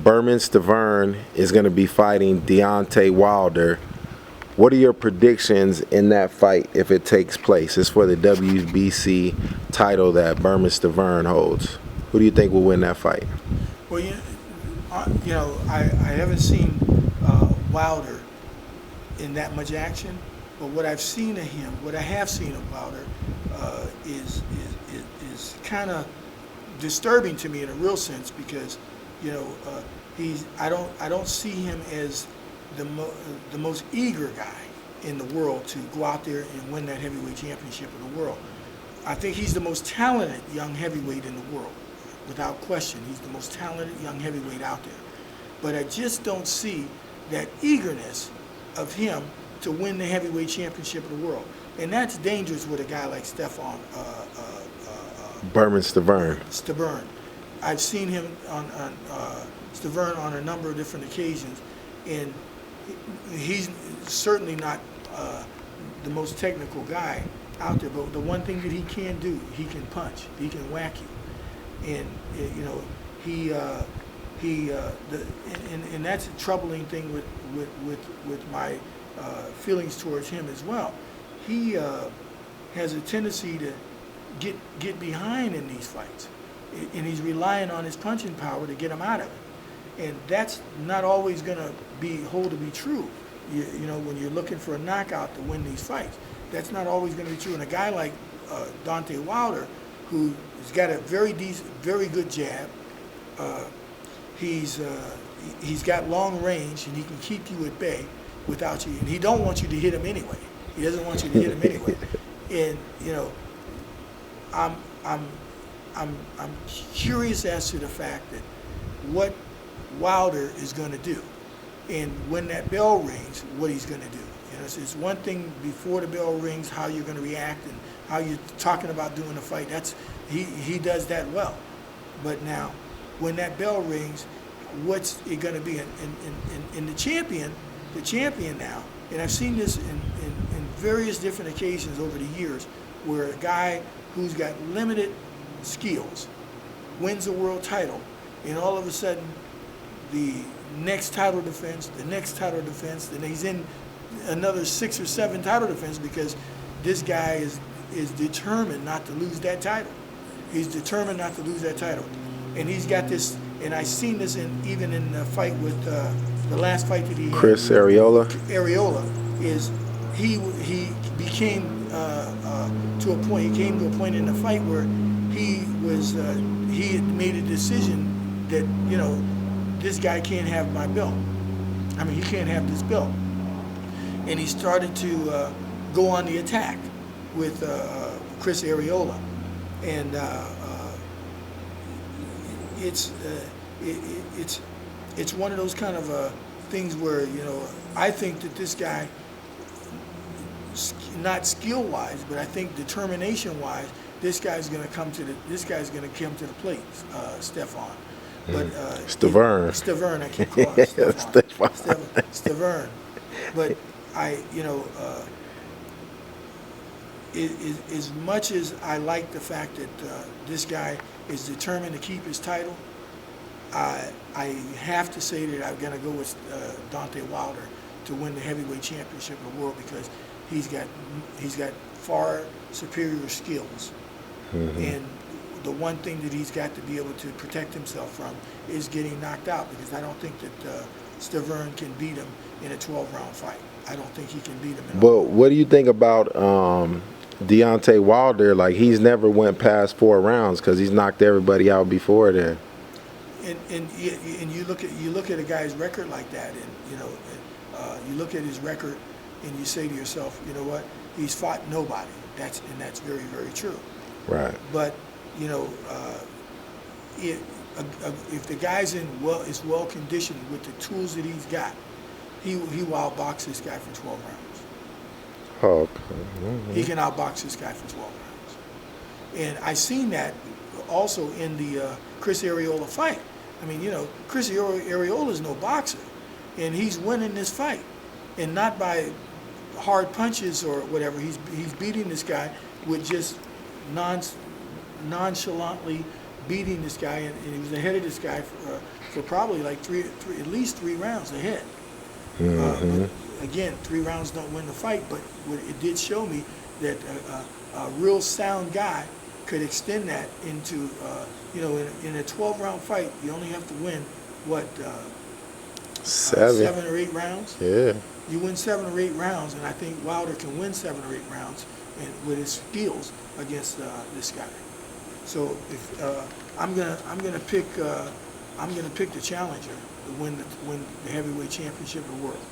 Bermane Stiverne is going to be fighting Deontay Wilder. What are your predictions in that fight if it takes place? It's for the WBC title that Bermane Stiverne holds. Who do you think will win that fight? Well, I haven't seen Wilder in that much action, but what I've seen of him, what I have seen of Wilder, is kind of disturbing to me in a real sense because, I don't see him as the most eager guy in the world to go out there and win that heavyweight championship of the world. I think he's the most talented young heavyweight in the world, without question. He's the most talented young heavyweight out there. But I just don't see that eagerness of him to win the heavyweight championship of the world. And that's dangerous with a guy like Bermane Stiverne. Stiverne. I've seen him on Stiverne on a number of different occasions, and he's certainly not the most technical guy out there. But the one thing that he can do, he can punch, he can whack you, and and that's a troubling thing with my feelings towards him as well. He has a tendency to get behind in these fights, and he's relying on his punching power to get him out of it. And that's not always going to hold to be true. When you're looking for a knockout to win these fights, that's not always going to be true. And a guy like Deontay Wilder, who's got a very good jab, he's got long range, and he can keep you at bay without you. And he don't want you to hit him anyway. He doesn't want you to hit him anyway. And I'm curious as to the fact that what Wilder is going to do, and when that bell rings, what he's going to do. It's one thing before the bell rings, how you're going to react and how you're talking about doing the fight. He does that well. But now, when that bell rings, what's it going to be? And the champion now, and I've seen this in various different occasions over the years, where a guy who's got limited skills wins a world title, and all of a sudden, the next title defense, then he's in another 6 or 7 title defense because this guy is determined not to lose that title. He's determined not to lose that title. And he's got this, and I've seen this even in the fight with the last fight that he had. Chris Arreola. Is he became to a point. He came to a point in the fight where he had made a decision that this guy can't have my belt. I mean, he can't have this belt. And he started to go on the attack with Chris Arreola, and it's one of those kind of things where I think that this guy, not skill-wise, but I think determination-wise, this guy's going to come to the plate, Stefan. But Stiverne, I keep calling him Stiverne. But as much as I like the fact that this guy is determined to keep his title, I have to say that I'm going to go with Deontay Wilder to win the heavyweight championship of the world because he's got far superior skills. Mm-hmm. And the one thing that he's got to be able to protect himself from is getting knocked out, because I don't think that Stiverne can beat him in a 12-round fight. I don't think he can beat him. But what do you think about Deontay Wilder? Like, he's never went past 4 rounds because he's knocked everybody out before there. And you look at a guy's record like that, and you look at his record, and you say to yourself, you know what? He's fought nobody. That's very, very true. Right. But if the guy's is well conditioned with the tools that he's got, he will outbox this guy for 12 rounds. Oh, okay. Mm-hmm. He can outbox this guy for 12 rounds. And I seen that also in the Chris Arreola fight. I mean, Chris Arreola is no boxer, and he's winning this fight, and not by hard punches or whatever. He's beating this guy with just nonchalantly beating this guy, and he was ahead of this guy for probably like at least 3 rounds ahead. But again, 3 rounds don't win the fight, but it did show me that a real sound guy could extend that into, in a 12-round fight, you only have to win, what, 7 or 8 rounds? Yeah. You win 7 or 8 rounds, and I think Wilder can win 7 or 8 rounds with his skills against this guy. So if I'm gonna pick the challenger to win the heavyweight championship of the world.